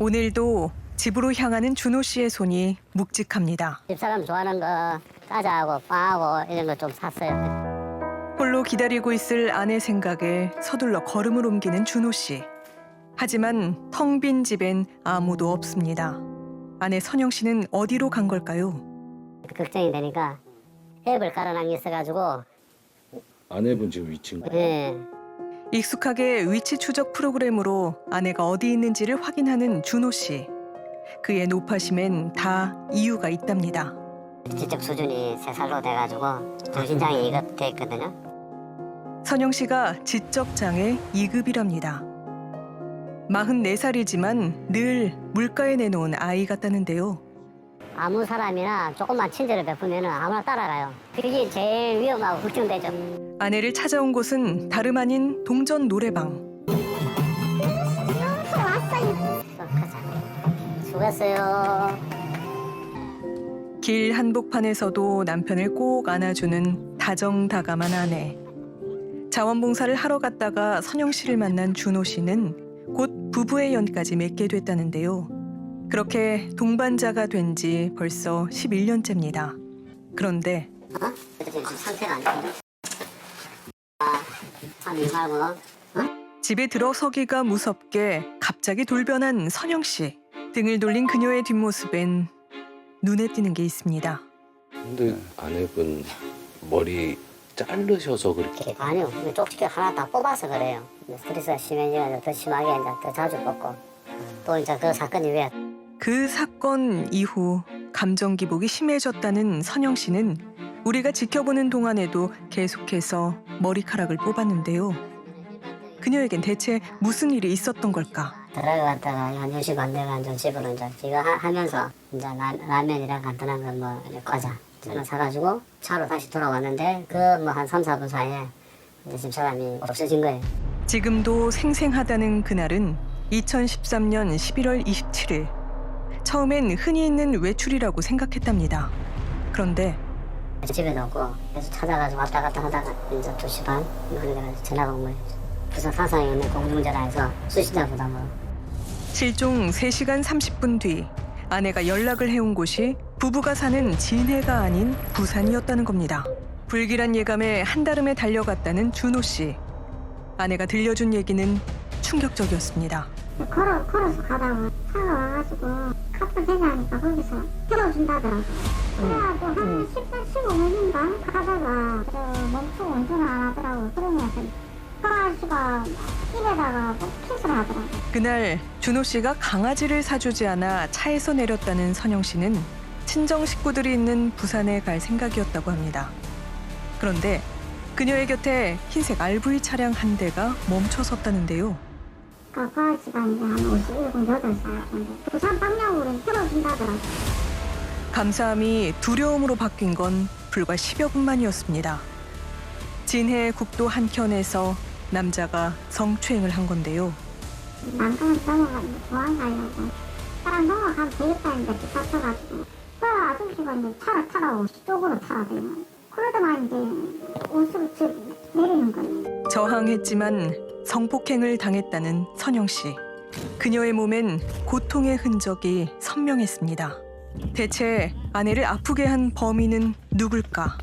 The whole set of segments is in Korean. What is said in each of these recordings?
오늘도 집으로 향하는 준호 씨의 손이 묵직합니다. 집사람 좋아하는 거 과자하고 빵하고 이런 거 좀 샀어요. 홀로 기다리고 있을 아내 생각에 서둘러 걸음을 옮기는 준호 씨. 하지만 텅 빈 집엔 아무도 없습니다. 아내 선영 씨는 어디로 간 걸까요? 걱정이 되니까 앱을 깔아놓은 게 있어가지고. 아내분 지금 위치인가요? 예. 익숙하게 위치 추적 프로그램으로 아내가 어디 있는지를 확인하는 준호 씨. 그의 노파심엔 다 이유가 있답니다. 지적 수준이 3살로 돼가지고 정신장애 2급 돼 있거든요. 선영 씨가 지적장애 2급이랍니다. 44살이지만 늘 물가에 내놓은 아이 같다는데요. 아무 사람이나 조금만 친절을 베푸면 아무나 따라가요. 그게 제일 위험하고 걱정되죠. 아내를 찾아온 곳은 다름 아닌 동전 노래방. 수고했어요. 길 한복판에서도 남편을 꼭 안아주는 다정다감한 아내. 자원봉사를 하러 갔다가 선영 씨를 만난 준호 씨는 곧 부부의 연까지 맺게 됐다는데요. 그렇게 동반자가 된 지 벌써 11년째입니다. 그런데 지금 상태가 안 좋은데? 말고. 집에 들어서기가 무섭게 갑자기 돌변한 선영 씨. 등을 돌린 그녀의 뒷모습엔 눈에 띄는 게 있습니다. 근데 아내분 머리 자르셔서 그렇게 아니요, 쪽지게 하나 다 뽑아서 그래요. 스트레스가 심해지면 더 심하게 이제 더 자주 뽑고 또 이제 그 사건이 왜? 그 사건 이후 감정 기복이 심해졌다는 선영 씨는 우리가 지켜보는 동안에도 계속해서 머리카락을 뽑았는데요. 그녀에겐 대체 무슨 일이 있었던 걸까? 들어갔다가 한 10시 반 돼가 이제 집으로 이제 제가 하면서 이제 라면이랑 간단한 거 뭐 과자 저는 사가지고 차로 다시 돌아왔는데 그 뭐 한 3, 4분 사이에 이제 집사람이 없어진 거예요. 지금도 생생하다는 그날은 2013년 11월 27일. 처음엔 흔히 있는 외출이라고 생각했답니다. 그런데 집에도 없고 계속 찾아가지고 왔다 갔다 하다가 이제 2시 반 그러다가 전화가 온 거예요. 부산 사상에 있는 공중전화에서 수신자 부담으로. 실종 3시간 30분 뒤 아내가 연락을 해온 곳이 부부가 사는 진해가 아닌 부산이었다는 겁니다. 불길한 예감에 한달음에 달려갔다는 준호 씨. 아내가 들려준 얘기는 충격적이었습니다. 걸어서 가다가 차가 와가지고 카풀 대자하니까 거기서 태워준다더라고. 그래가지고 한 15분인가 가다가 멈추고 운전을 안 하더라고. 그러면서 그 아저씨가 입에다가 키스를 하더라고. 그날 준호 씨가 강아지를 사주지 않아 차에서 내렸다는 선영 씨는 친정 식구들이 있는 부산에 갈 생각이었다고 합니다. 그런데 그녀의 곁에 흰색 RV 차량 한 대가 멈춰섰다는데요. 그 아저씨가 이제 한 57, 8살 정도. 부산 방향으로 태워준다더라고. 감사함이 두려움으로 바뀐 건 불과 10여 분 만이었습니다. 진해 국도 한켠에서 남자가 성추행을 한 건데요. 난간을 넘어가지고 도망가려고. 사람 넘어가면 되겠다 했는데 뒤잡혀가지고. 그 아저씨가 이제 차를 타라고 쪽으로 타라대요. 그러다가 이제 옷을 내리는 거예요. 저항했지만 성폭행을 당했다는 선영 씨. 그녀의 몸엔 고통의 흔적이 선명했습니다. 대체 아내를 아프게 한 범인은 누굴까?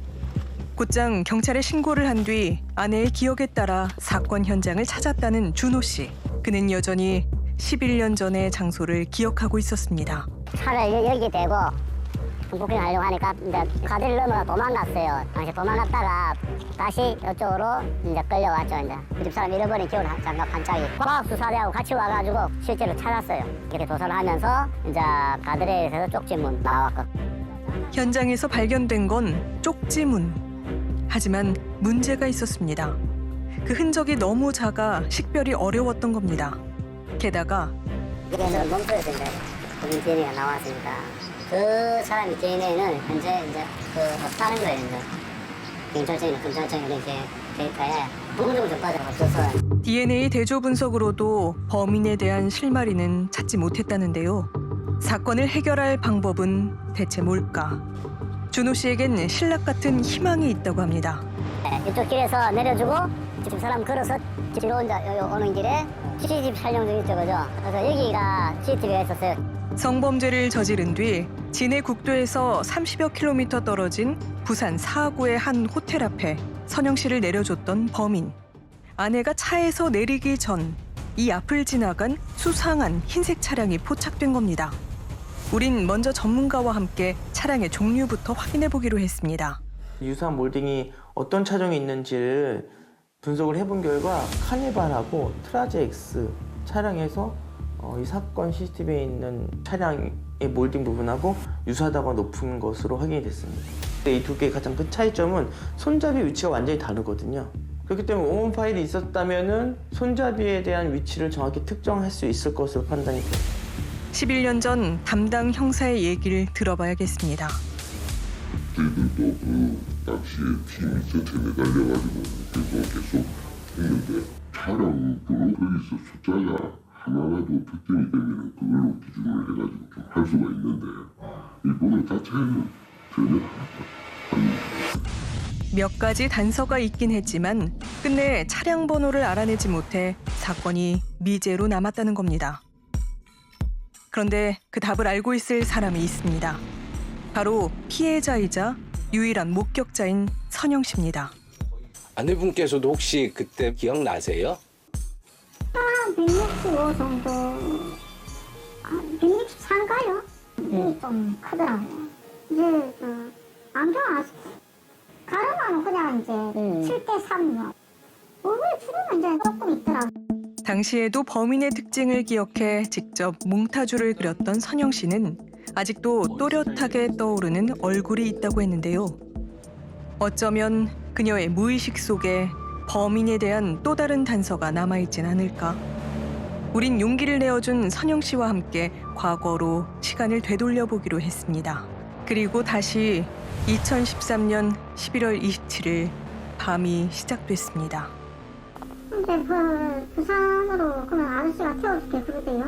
곧장 경찰에 신고를 한 뒤 아내의 기억에 따라 사건 현장을 찾았다는 준호 씨. 그는 여전히 11년 전의 장소를 기억하고 있었습니다. 차를 여기 대고 성폭행 하려고 하니까 이제 가드를 넘어 도망갔어요. 당시 도망갔다가 다시 이쪽으로 이제 끌려왔죠. 이제 그 집사람 잃어버린 기억을 잠깐 반짝이 과학수사대하고 같이 와가지고 실제로 찾았어요. 이렇게 조사를 하면서 이제 가드레일에서 쪽지문 나왔고. 현장에서 발견된 건 쪽지문. 하지만 문제가 있었습니다. 그 흔적이 너무 작아 식별이 어려웠던 겁니다. 게다가 이게는 멈춰서 이제 본인 DNA가 나왔으니까 그 사람의 DNA는 현재 이제 없다는 거예요. 이제 경찰청이나 이렇게 데이터에 부분적으로 좀 빠져없어서 DNA 대조 분석으로도 범인에 대한 실마리는 찾지 못했다는데요. 사건을 해결할 방법은 대체 뭘까? 준호 씨에겐 신락 같은 희망이 있다고 합니다. 이쪽 길에서 내려주고 지금 사람 걸어서 뒤로 오는 길에 CCTV 촬영 중이죠, 그죠? 그래서 여기가 CCTV가 있었어요. 성범죄를 저지른 뒤 진해 국도에서 30여 킬로미터 떨어진 부산 사하구의 한 호텔 앞에 선영 씨를 내려줬던 범인. 아내가 차에서 내리기 전 이 앞을 지나간 수상한 흰색 차량이 포착된 겁니다. 우린 먼저 전문가와 함께 차량의 종류부터 확인해 보기로 했습니다. 유사한 몰딩이 어떤 차종이 있는지를 분석을 해본 결과 카니발하고 트라제엑스 차량에서 이 사건 CCTV에 있는 차량의 몰딩 부분하고 유사하다고 높은 것으로 확인이 됐습니다. 이 두 개의 가장 큰 차이점은 손잡이 위치가 완전히 다르거든요. 그렇기 때문에 원본 파일이 있었다면 손잡이에 대한 위치를 정확히 특정할 수 있을 것으로 판단이 됩니다. 11년 전 담당 형사의 얘기를 들어봐야겠습니다. 저희들도 그 낚시에 팀이 전체 매달려가지고 계속 했는데 차량 번호 거기서 숫자가 하나라도 특정이 되면 그걸로 기준을 해가지고 좀 할 수가 있는데 이 번호 자체는 전혀 아닙니다. 몇 가지 단서가 있긴 했지만 끝내 차량 번호를 알아내지 못해 사건이 미제로 남았다는 겁니다. 그런데 그 답을 알고 있을 사람이 있습니다. 바로 피해자이자 유일한 목격자인 선영 씨입니다. 아내분께서도 혹시 그때 기억나세요? 한 165 정도, 163가요? 이게 좀 크더라고요. 이제 안경 가르마는 그냥 이제 7대3요. 얼굴 주름은 이제 조금 있더라고요. 당시에도 범인의 특징을 기억해 직접 몽타주를 그렸던 선영 씨는 아직도 또렷하게 떠오르는 얼굴이 있다고 했는데요. 어쩌면 그녀의 무의식 속에 범인에 대한 또 다른 단서가 남아있진 않을까. 우린 용기를 내어준 선영 씨와 함께 과거로 시간을 되돌려보기로 했습니다. 그리고 다시 2013년 11월 27일 밤이 시작됐습니다. 근데 부산으로 그러면 아저씨가 태워줄게 그러대요.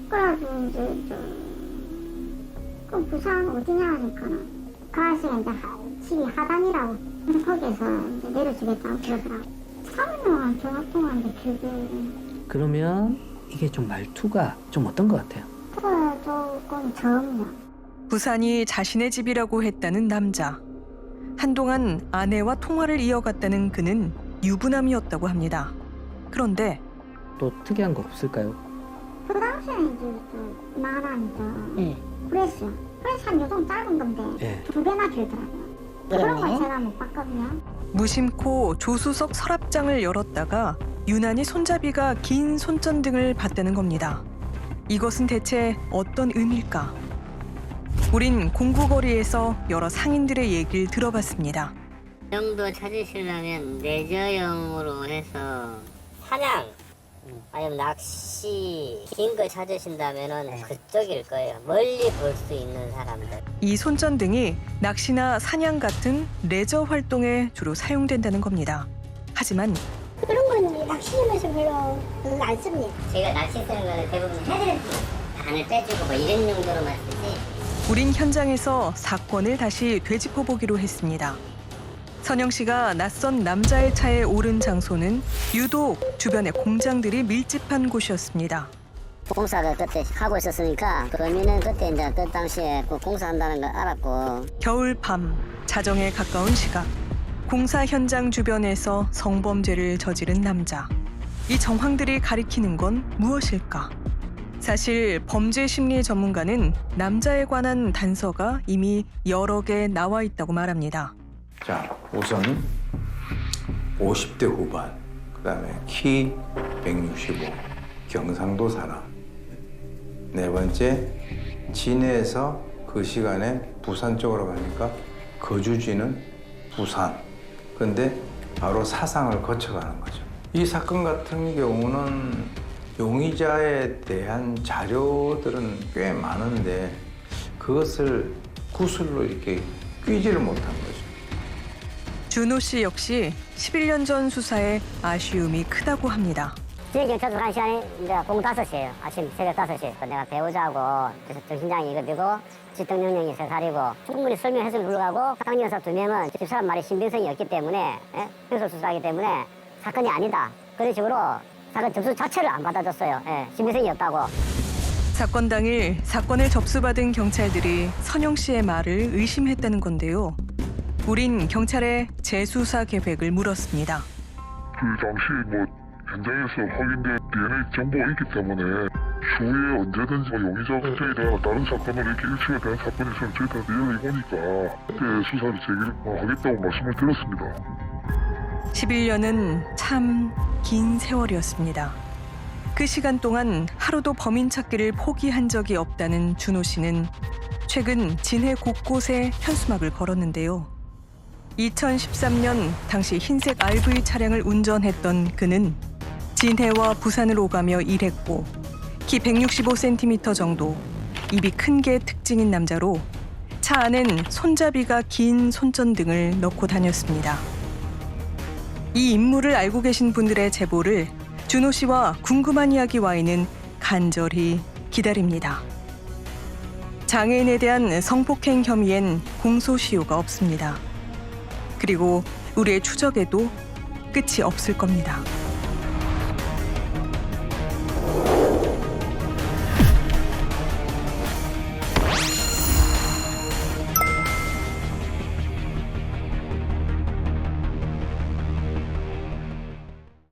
그래가지고 이제 그럼 부산 어디냐 하니까는 그 아저씨가 이제 집이 하단이라고 거기에서 이제 내려주겠다고 그러더라고. 3일 동안 전화 통화하는데 길게. 그러면 이게 좀 말투가 좀 어떤 것 같아요? 조금 저음요. 부산이 자신의 집이라고 했다는 남자. 한동안 아내와 통화를 이어갔다는 그는 유부남이었다고 합니다. 그런데 또 특이한 거 없을까요? 그 당시에는 이제 만화니까 그랬어요. 그래서 한 요정 짧은 건데 2배나 길더라고요. 그런 걸 제가 못 봤거든요. 무심코 조수석 서랍장을 열었다가 유난히 손잡이가 긴 손전등을 봤다는 겁니다. 이것은 대체 어떤 의미일까? 우린 공구거리에서 여러 상인들의 얘기를 들어봤습니다. 정도 찾으시려면 레저용으로 해서 사냥 아니면 낚시 긴 걸 찾으신다면은 그쪽일 거예요. 멀리 볼 수 있는 사람들. 이 손전등이 낚시나 사냥 같은 레저 활동에 주로 사용된다는 겁니다. 하지만 그런 건 낚시점에서 별로 안 씁니다. 제가 낚시 쓰는 거는 대부분 헤드를 간을 빼주고 뭐 이런 용도로만 쓰지. 우린 현장에서 사건을 다시 되짚어보기로 했습니다. 선영 씨가 낯선 남자의 차에 오른 장소는 유독 주변에 공장들이 밀집한 곳이었습니다. 공사를 그때 하고 있었으니까 범인은 그때 이제 그 당시에 그 공사한다는 걸 알았고. 겨울 밤, 자정에 가까운 시각. 공사 현장 주변에서 성범죄를 저지른 남자. 이 정황들이 가리키는 건 무엇일까? 사실 범죄 심리 전문가는 남자에 관한 단서가 이미 여러 개 나와 있다고 말합니다. 자, 우선 50대 후반, 그다음에 키 165, 경상도 사람. 네 번째, 진해에서 그 시간에 부산 쪽으로 가니까 거주지는 부산. 근데 바로 사상을 거쳐가는 거죠. 이 사건 같은 경우는 용의자에 대한 자료들은 꽤 많은데 그것을 구술로 이렇게 꿰지를 못한 거죠. 준호 씨 역시 11년 전 수사에 아쉬움이 크다고 합니다. 지역경찰서 간 시간이 이제 5시에요. 아침 새벽 5시. 내가 배우자하고 정신장 이거 들고 집행명령이 세살이고 충분히 설명했음에도 불구하고 당진 여사 2명은 집사람 말이 신빙성이 없기 때문에 현설 수사하기 때문에 사건이 아니다. 그런 식으로 사건 접수 자체를 안 받아줬어요. 신빙성이 없다고. 사건 당일 사건을 접수받은 경찰들이 선영 씨의 말을 의심했다는 건데요. 우린 경찰에 재수사 계획을 물었습니다. 그 당시 현장에서 확인된 DNA 정보가 있기 때문에 추후에 언제든지 용의자 특정이나 다른 사건으로 이렇게 일치가 된 사건이 있으면 저희들한테 연락이 오니까 그때 수사를 재개하겠다고 말씀을 드렸습니다. 11년은 참 긴 세월이었습니다. 그 시간 동안 하루도 범인 찾기를 포기한 적이 없다는 준호 씨는 최근 진해 곳곳에 현수막을 걸었는데요. 2013년 당시 흰색 RV 차량을 운전했던 그는 진해와 부산을 오가며 일했고 키 165cm 정도, 입이 큰 게 특징인 남자로 차 안엔 손잡이가 긴 손전등을 넣고 다녔습니다. 이 인물을 알고 계신 분들의 제보를 준호 씨와 궁금한 이야기 와인은 간절히 기다립니다. 장애인에 대한 성폭행 혐의엔 공소시효가 없습니다. 그리고 우리의 추적에도 끝이 없을 겁니다.